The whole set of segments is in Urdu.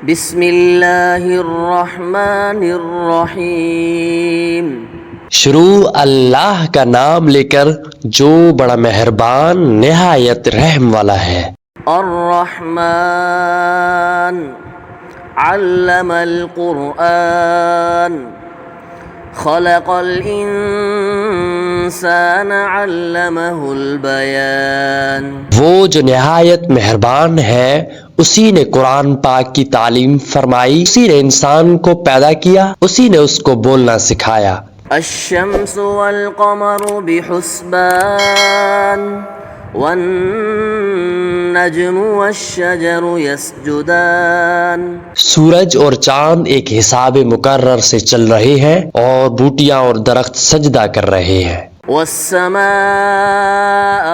بسم اللہ الرحمن الرحیم۔ شروع اللہ کا نام لے کر جو بڑا مہربان نہایت رحم والا ہے۔ الرحمن علم القرآن خلق الانسان علمہ البیان۔ وہ جو نہایت مہربان ہے اسی نے قرآن پاک کی تعلیم فرمائی، اسی نے انسان کو پیدا کیا، اسی نے اس کو بولنا سکھایا۔ الشمس والقمر بحسبان والنجم والشجر يسجدان۔ سورج اور چاند ایک حساب مقرر سے چل رہے ہیں اور بوٹیاں اور درخت سجدہ کر رہے ہیں۔ والسماء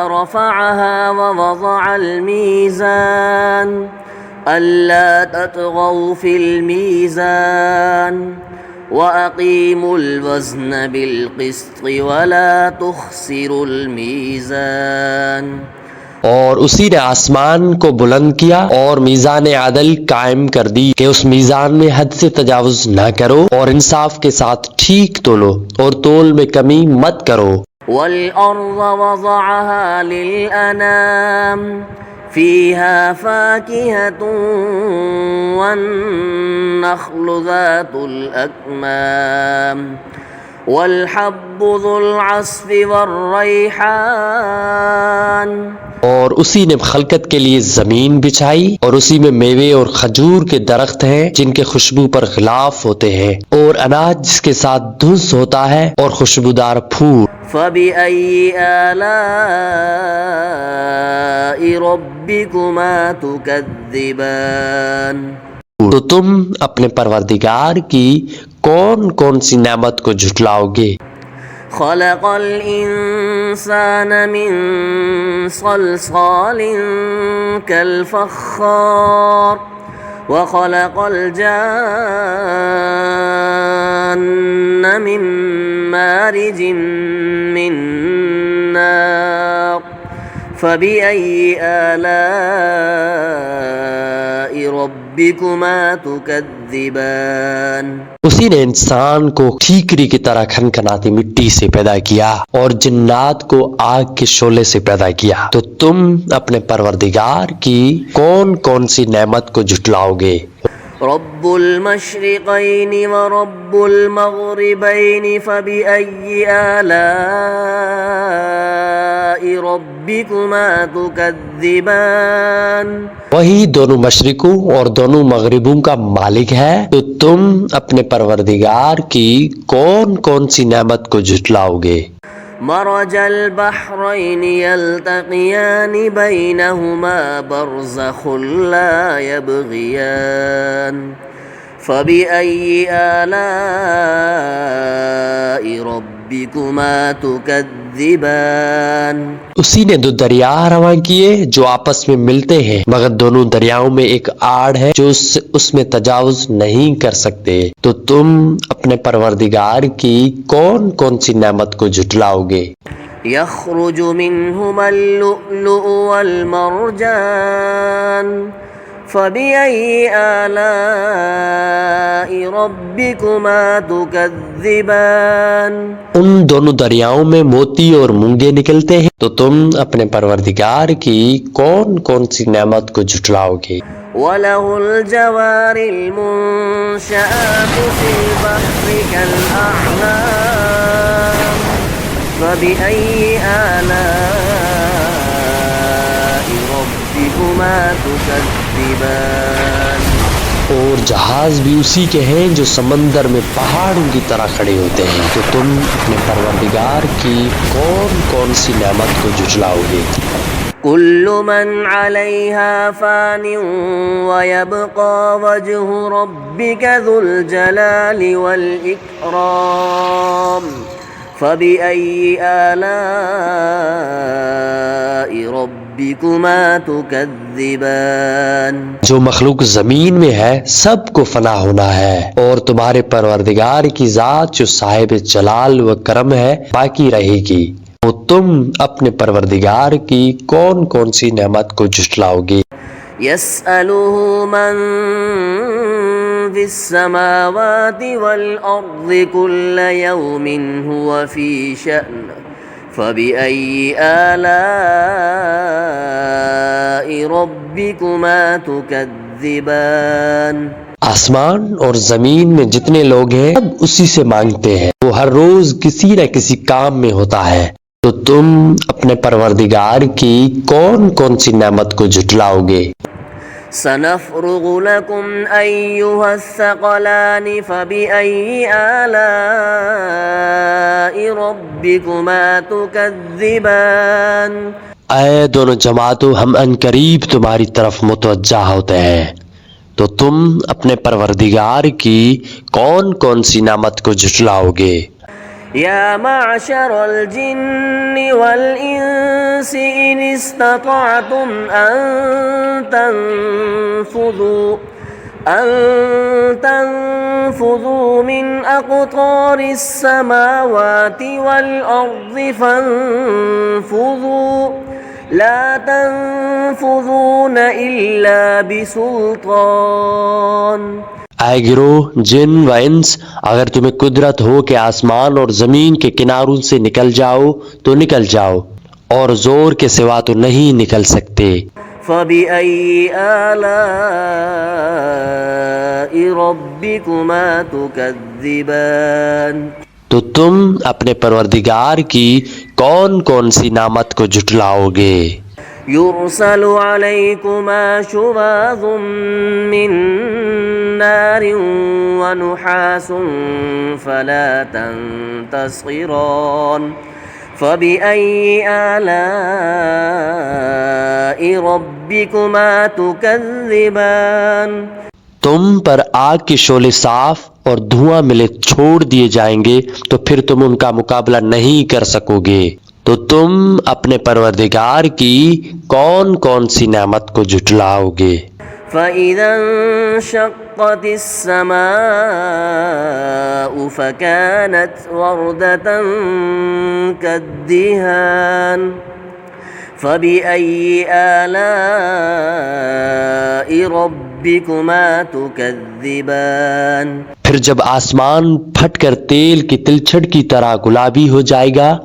رفعها ووضع الميزان ألا تطغوا في الميزان وأقيموا الوزن بالقسط ولا تخسروا الميزان۔ اور اسی نے آسمان کو بلند کیا اور میزان عدل قائم کر دی کہ اس میزان میں حد سے تجاوز نہ کرو اور انصاف کے ساتھ ٹھیک تولو اور تول میں کمی مت کرو۔ والأرض وضعها للأنام فيها فاكهة والنخل ذات الأكمام والحب ذو العصف والريحان۔ اور اسی نے خلقت کے لیے زمین بچھائی اور اسی میں میوے اور کھجور کے درخت ہیں جن کے خوشبو پر غلاف ہوتے ہیں، اور اناج جس کے ساتھ دھس ہوتا ہے اور خوشبودار پھول۔ فَبِأَيِّ آلَاءِ رَبِّكُمَا تُكَذِّبَانِ۔ تو تم اپنے پروردگار کی کون کون سی نعمت کو جھٹلاؤ گے؟ خلق الانسان من صلصال كالفخار وخلق الجان من مارج من نار فبأي آلاء ربكما تكذبان۔ اسی نے انسان کو ٹھیکری کی طرح کھنکھناتی مٹی سے پیدا کیا اور جنات کو آگ کے شعلے سے پیدا کیا، تو تم اپنے پروردگار کی کون کون سی نعمت کو جھٹلاؤ گے؟ رب المشرقین ورب المغربین فبأي آلاء ربكما تكذبان۔ وہی دونوں مشرقوں اور دونوں مغربوں کا مالک ہے، تو تم اپنے پروردگار کی کون کون سی نعمت کو جھٹلاؤ گے؟ مرج البحرین یلتقیان بینہما برزخ لا یبغیان فبأي آلاء ربكما تكذبان۔ اسی نے دو دریا رواں کیے جو آپس میں ملتے ہیں، مگر دونوں دریاؤں میں ایک آڑ ہے جو اس میں تجاوز نہیں کر سکتے، تو تم اپنے پروردگار کی کون کون سی نعمت کو جھٹلاؤ گے؟ یخرج منہما اللؤلؤ والمرجان فبأي آلاء ربكما تكذبان۔ ان دونوں دریاؤں میں موتی اور مونگے نکلتے ہیں، تو تم اپنے پروردگار کی کون کون سی نعمت کو جھٹلاؤ گے؟ وَلَهُ الْجَوَارِ الْمُنشَآتُ فِي الْبَحْرِ كَالْأَعْلَامِ فَبِأَيِّ آلَاءِ رَبِّكُمَا تُكَذِّبَانِ۔ اور جہاز بھی اسی کے ہیں جو سمندر میں پہاڑوں کی طرح کھڑے ہوتے ہیں، تو تم اپنے پروردگار کی کون کون سی نعمت کو جھٹلاؤ گے؟ كل من عليها فان ويبقى وجه ربك ذو الجلال والإكرام فبأي آلاء ربكما تكذبان۔ جو مخلوق زمین میں ہے سب کو فنا ہونا ہے، اور تمہارے پروردگار کی ذات جو صاحب جلال و کرم ہے باقی رہے گی، تو تم اپنے پروردگار کی کون کون سی نعمت کو جھٹلاؤ گے؟ يسأله من في السماوات والأرض كل يوم هو في شأن فبأي آلاء ربكما تكذبان. آسمان اور زمین میں جتنے لوگ ہیں سب اسی سے مانگتے ہیں، وہ ہر روز کسی نہ کسی کام میں ہوتا ہے، تو تم اپنے پروردگار کی کون کون سی نعمت کو جھٹلاؤ گے؟ سنفرغ لكم أيها الثقلان فبأي آلاء ربكما تكذبان. اے دونوں جماعتوں، ہم عنقریب تمہاری طرف متوجہ ہوتے ہیں، تو تم اپنے پروردگار کی کون کون سی نعمت کو جھٹلاؤ گے؟ يا معشر الجن والإنس إن استطعتم أن تنفذوا من أقطار السماوات والأرض فانفذوا لا تنفذون إلا بسلطان. اے گروہ جن و انس، اگر تمہیں قدرت ہو کہ آسمان اور زمین کے کناروں سے نکل جاؤ تو نکل جاؤ، اور زور کے سوا تو نہیں نکل سکتے. فَبِأَيِّ آلَاءِ رَبِّكُمَا تُكَذِّبَانِ. تو تم اپنے پروردگار کی کون کون سی نعمت کو جھٹلاؤ گے؟ يُرْسَلُ عَلَيْكُمَا شُوَاظٌ مِّن نَّارٍ وَنُحَاسٌ فَلَا تَنتَصِرَانِ. فَبِأَيِّ آلَاءِ رَبِّكُمَا تُكَذِّبَانِ. تم پر آگ کے شعلے صاف اور دھواں ملے چھوڑ دیے جائیں گے تو پھر تم ان کا مقابلہ نہیں کر سکو گے، تو تم اپنے پروردگار کی کون کون سی نعمت کو جھٹلاؤ گے؟ فَإِذَا انشَقَّتِ السَّمَاءُ فَكَانَتْ وَرْدَةً كَالدِّهَانِ. فَبِأَيِّ آلَاءِ رَبِّكُمَا تُكَذِّبَانِ. پھر جب آسمان پھٹ کر تیل کی تلچھٹ کی طرح گلابی ہو جائے گا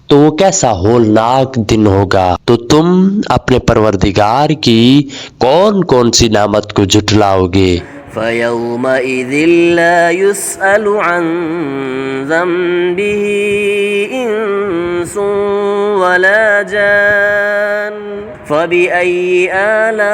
تو وہ کیسا ہولناک دن ہوگا، تو تم اپنے پروردگار کی کون کون سی نعمت کو جھٹلاؤ گے؟ فَيَوْمَئِذٍ لَا يُسْأَلُ عَنْ ذَنبِهِ إِنسٌ وَلَا جَانٌ. فَبِأَيِّ آلَاءِ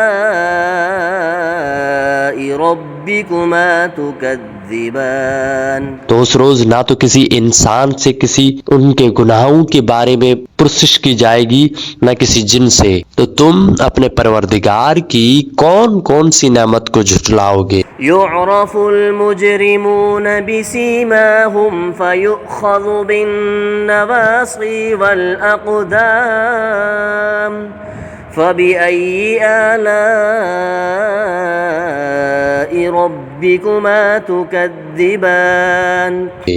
رَبِّكُمَا تُكَذِّبَانِ. تو اس روز نہ تو کسی انسان سے کسی ان کے گناہوں کے بارے میں پرسش کی جائے گی، نہ کسی جن سے، تو تم اپنے پروردگار کی کون کون سی نعمت کو جھٹلاؤ گے؟ يُعْرَفُ الْمُجْرِمُونَ بِسِيمَاهُمْ فَيُؤْخَذُ بِالنَّوَاصِي وَالْأَقْدَامِ. فَبِأَيِّ آلَاءِ رَبِّكُمَا تُكَذِّبَانِ.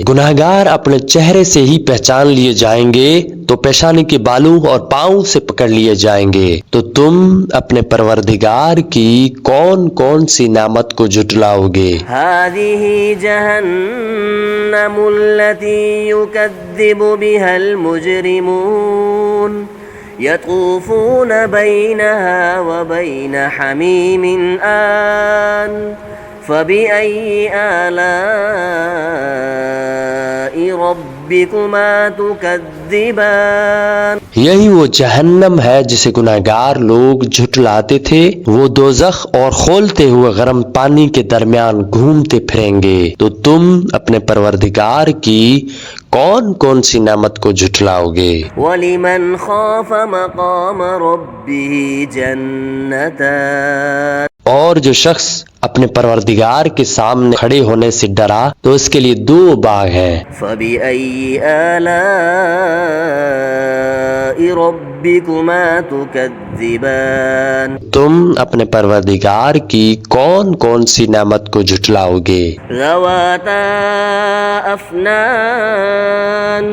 گناہگار اپنے چہرے سے ہی پہچان لیے جائیں گے تو پیشانی کے بالوں اور پاؤں سے پکڑ لیے جائیں گے، تو تم اپنے پروردگار کی کون کون سی نعمت کو جھٹلاؤ گے؟ هَذِهِ جَهَنَّمُ الَّتِي يُكَذِّبُ بِهَا الْمُجْرِمُونَ. يَطُوفُونَ بَيْنَهَا وَبَيْنَ حَمِيمٍ آنٍ. فَبِأَيِّ آلَاءِ رَبِّكُمَا تُكَذِّبَانِ. یہی وہ جہنم ہے جسے گناہگار لوگ جھٹلاتے تھے، وہ دوزخ اور کھولتے ہوئے گرم پانی کے درمیان گھومتے پھریں گے، تو تم اپنے پروردگار کی کون کون سی نعمت کو جھٹلاؤ گے؟ وَلِمَنْ خَافَ مَقَامَ رَبِّهِ جَنَّتَانِ. اور جو شخص اپنے پروردگار کے سامنے کھڑے ہونے سے ڈرا تو اس کے لیے 2 باغ ہیں. فَبِأَيِّ آلَاءِ رَبِّكُمَا تُكَذِّبَانِ. تم اپنے پروردگار کی کون کون سی نعمت کو جھٹلاؤ گے؟ ذَوَاتَا أَفْنَانٍ.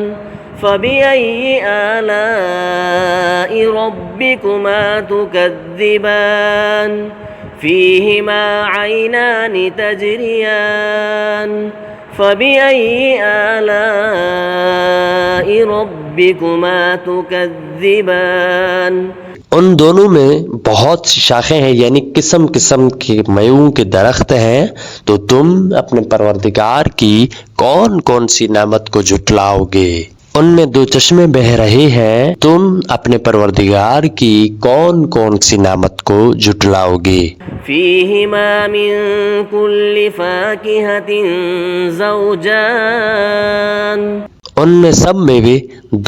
فبأي آلاء ربكما تكذبان فيهما عينان تجريان فبأي آلاء ربكما تكذبان ان دونوں میں بہت سی شاخیں ہیں، یعنی قسم قسم کے میووں کے درخت ہیں، تو تم اپنے پروردگار کی کون کون سی نعمت کو جھٹلاؤ گے؟ ان میں دو چشمے بہ رہے ہیں، تم اپنے پروردگار کی کون کون سی نعمت کو جھٹلاؤ گے؟ فيهما من كل فاكهة زوجان ان میں سب میوے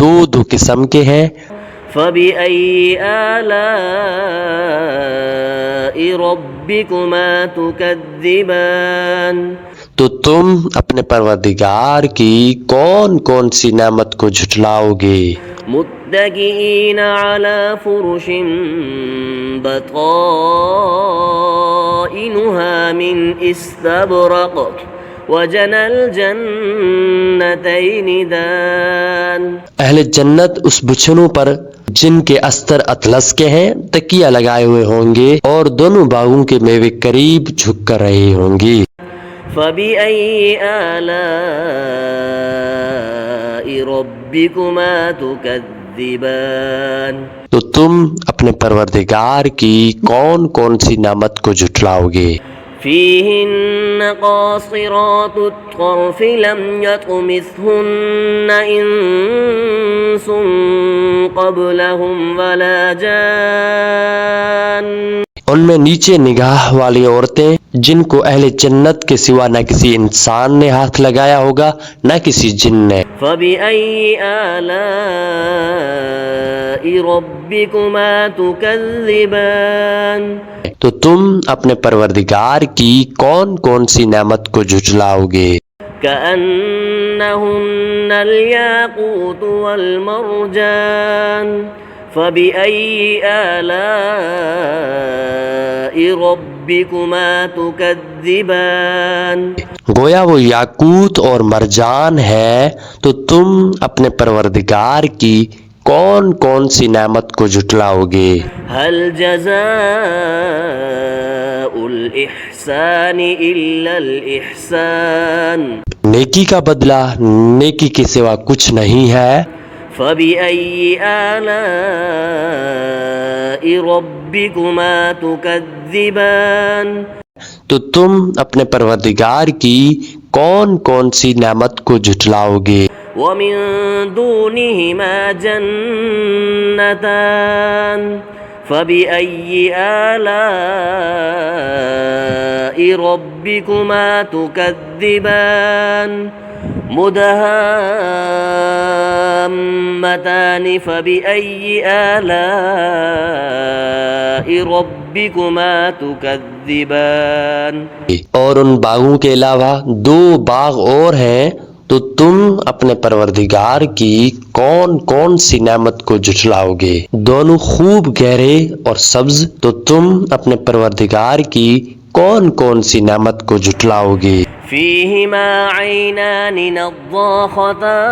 دو دو قسم کے ہیں، فبأي آلاء ربكما تكذبان تو تم اپنے پروردگار کی کون کون سی نعمت کو جھٹلاؤ گے؟ متكئين على فرش بطائنها من استبرق وجنى الجنتين دان اہل جنت اس بچھنوں پر جن کے استر اطلس کے ہیں تکیہ لگائے ہوئے ہوں گے، اور دونوں باغوں کے میوے قریب جھک کر رہے ہوں گی۔ فبأي آلاء ربكما تكذبان تو تم اپنے پروردگار کی کون کون سی نعمت کو جھٹلاؤ گے؟ فيهن قاصرات الطرف لم يطمثهن إنس قبلهم ولا جان ان میں نیچے نگاہ والی عورتیں جن کو اہل جنت کے سوا نہ کسی انسان نے ہاتھ لگایا ہوگا نہ کسی جن نے۔ فبأي آلاء ربكما تكذبان تو تم اپنے پروردگار کی کون کون سی نعمت کو جھٹلاؤ گے؟ كأنهن الياقوت والمرجان فبأي آلاء ربكما تكذبان گویا وہ یاقوت اور مرجان ہے، تو تم اپنے پروردگار کی کون کون سی نعمت کو جھٹلاؤ گے؟ هل جزاء الإحسان إلا الإحسان نیکی کا بدلہ نیکی کے سوا کچھ نہیں ہے۔ فبأي آلاء ربكما تكذبان تو تم اپنے پروردگار کی کون کون سی نعمت کو جھٹلاؤ گے؟ ومن دونهما جنتان فبأي آلاء ربكما تكذبان مدهامتان فبأي آلاء ربكما تكذبان اور ان باغوں کے علاوہ دو باغ اور ہیں، تو تم اپنے پروردگار کی کون کون سی نعمت کو جھٹلاؤ گے؟ دونوں خوب گہرے اور سبز، تو تم اپنے پروردگار کی کون کون سی نعمت کو جھٹلاؤ گے؟ فيهما عينان نضاختان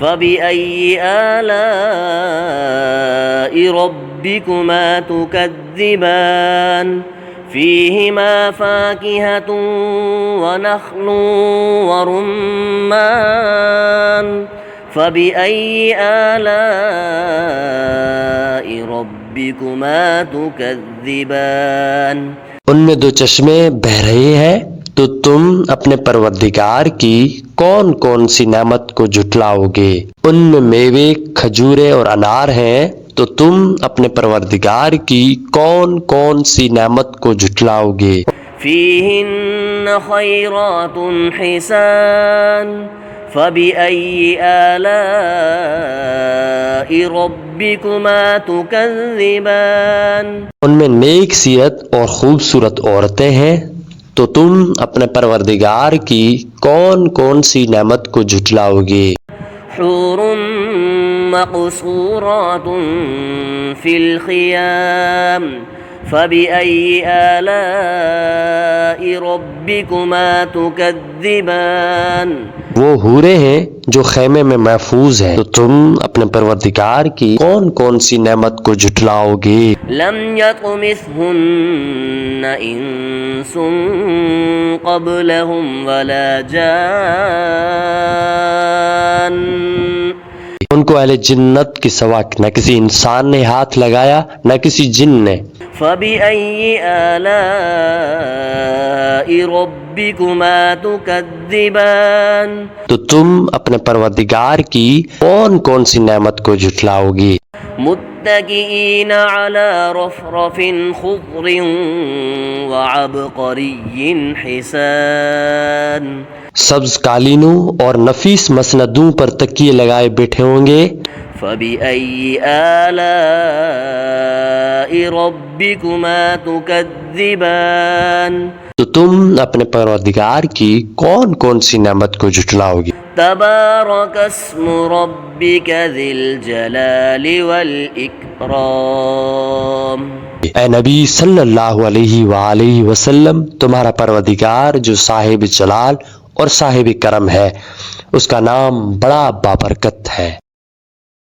فبأي آلاء ربكما تكذبان فيهما فاكهة ونخل ورمان فبأي آلاء ربكما تكذبان ان میں دو چشمے بہ رہے ہیں، تو تم اپنے پروردگار کی کون کون سی نعمت کو جھٹلاؤ گے؟ ان میں میوے کھجورے اور انار ہیں، تو تم اپنے پروردگار کی کون کون سی نعمت کو جھٹلاؤ گے؟ فيهن خيرات حسان فبأي آلاء ربكما تكذبان ان میں نیک سیرت اور خوبصورت عورتیں ہیں، تو تم اپنے پروردگار کی کون کون سی نعمت کو جھٹلاؤ گے؟ حور مقصورات في الخيام فبأي آلاء ربكما تكذبان وہ حوریں ہیں جو خیمے میں محفوظ ہیں، تو تم اپنے پروردگار کی کون کون سی نعمت کو جھٹلاؤ گے؟ لم يطمثهن انس قبلهم ولا جان، ان کو اہل جنت کے سوا نہ کسی انسان نے ہاتھ لگایا نہ کسی جن نے۔ فبأي آلاء ربكما تكذبان، تو تم اپنے پروردگار کی کون کون سی نعمت کو جھٹلاؤ گی؟ متكئين على رفرف خضر وعبقري حسان، سبز قالینوں اور نفیس مسندوں پر تکیے لگائے بیٹھے ہوں گے۔ فبأي آلاء ربكما تكذبان، تو تم اپنے پروردگار کی کون کون سی نعمت کو جھٹلاؤ گی؟ تبارك اسم ربك ذي الجلال والإكرام، اے نبی صلی اللہ علیہ وآلہ وسلم، تمہارا پروردگار جو صاحب جلال اور صاحب کرم ہے، اس کا نام بڑا بابرکت ہے۔